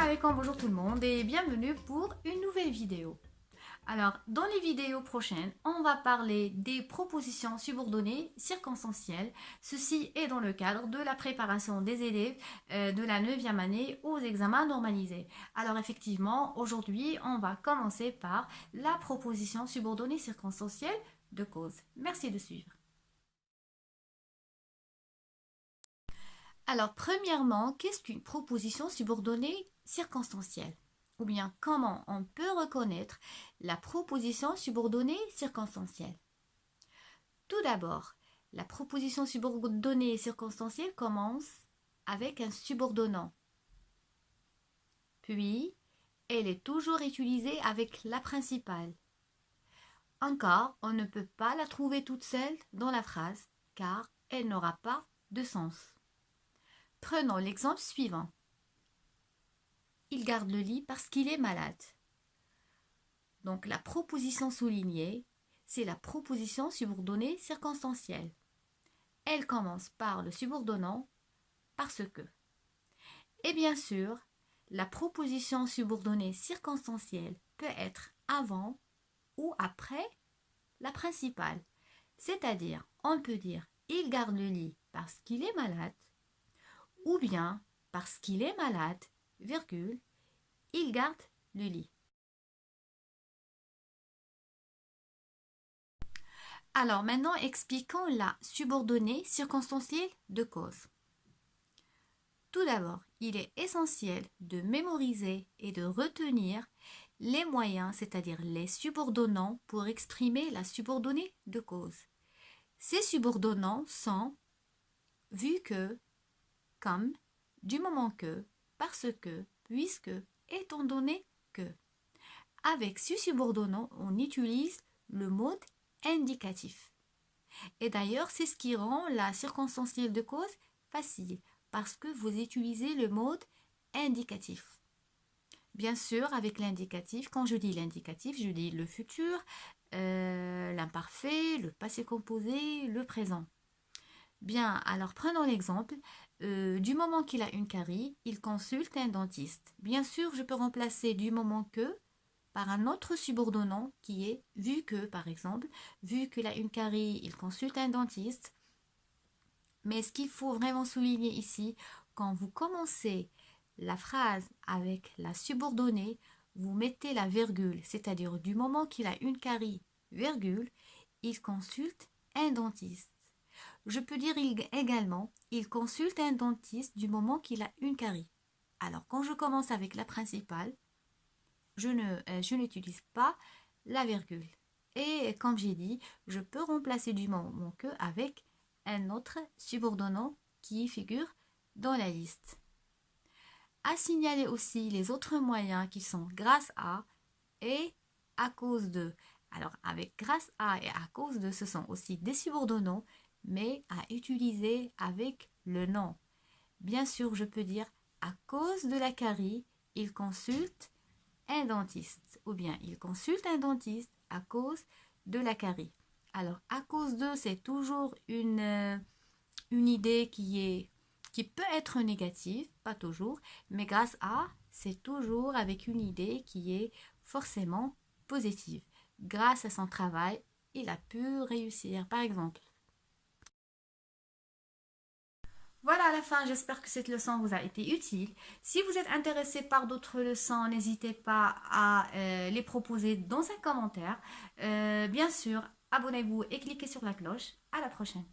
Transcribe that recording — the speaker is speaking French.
alaikum, bonjour tout le monde et bienvenue pour une nouvelle vidéo. Alors, dans les vidéos prochaines, on va parler des propositions subordonnées circonstancielles. Ceci est dans le cadre de la préparation des élèves de la 9e année aux examens normalisés. Alors effectivement, aujourd'hui, on va commencer par la proposition subordonnée circonstancielle de cause. Merci de suivre. Alors, premièrement, qu'est-ce qu'une proposition subordonnée circonstancielle? Ou bien, comment on peut reconnaître la proposition subordonnée circonstancielle? Tout d'abord, la proposition subordonnée circonstancielle commence avec un subordonnant. Puis, elle est toujours utilisée avec la principale. Encore, on ne peut pas la trouver toute seule dans la phrase, car elle n'aura pas de sens. Prenons l'exemple suivant. Il garde le lit parce qu'il est malade. Donc la proposition soulignée, c'est la proposition subordonnée circonstancielle. Elle commence par le subordonnant parce que. Et bien sûr, la proposition subordonnée circonstancielle peut être avant ou après la principale. C'est-à-dire, on peut dire il garde le lit parce qu'il est malade ou bien parce qu'il est malade, virgule, il garde le lit. Alors maintenant, expliquons la subordonnée circonstancielle de cause. Tout d'abord, il est essentiel de mémoriser et de retenir les moyens, c'est-à-dire les subordonnants, pour exprimer la subordonnée de cause. Ces subordonnants sont vu que, comme, du moment que, parce que, puisque, étant donné que. Avec ce subordonnant, on utilise le mode indicatif. Et d'ailleurs, c'est ce qui rend la circonstancielle de cause facile, parce que vous utilisez le mode indicatif. Bien sûr, avec l'indicatif, quand je dis l'indicatif, je dis le futur, l'imparfait, le passé composé, le présent. Bien, alors prenons l'exemple. Du moment qu'il a une carie, il consulte un dentiste. Bien sûr, je peux remplacer du moment que par un autre subordonnant qui est vu que, par exemple, vu qu'il a une carie, il consulte un dentiste. Mais ce qu'il faut vraiment souligner ici, quand vous commencez la phrase avec la subordonnée, vous mettez la virgule, c'est-à-dire du moment qu'il a une carie, virgule, il consulte un dentiste. Je peux dire également, il consulte un dentiste du moment qu'il a une carie. Alors, quand je commence avec la principale, je n'utilise pas la virgule. Et comme j'ai dit, je peux remplacer du moment que avec un autre subordonnant qui figure dans la liste. À signaler aussi les autres moyens qui sont grâce à et à cause de. Alors avec grâce à et à cause de, ce sont aussi des subordonnants, mais à utiliser avec le nom. Bien sûr, je peux dire à cause de la carie, il consulte un dentiste, ou bien il consulte un dentiste à cause de la carie. Alors, à cause de, c'est toujours une idée qui peut être négative, pas toujours, mais grâce à, c'est toujours avec une idée qui est forcément positive. Grâce à son travail, il a pu réussir, par exemple. Voilà à la fin, j'espère que cette leçon vous a été utile. Si vous êtes intéressé par d'autres leçons, n'hésitez pas à les proposer dans un commentaire. Bien sûr, abonnez-vous et cliquez sur la cloche. À la prochaine.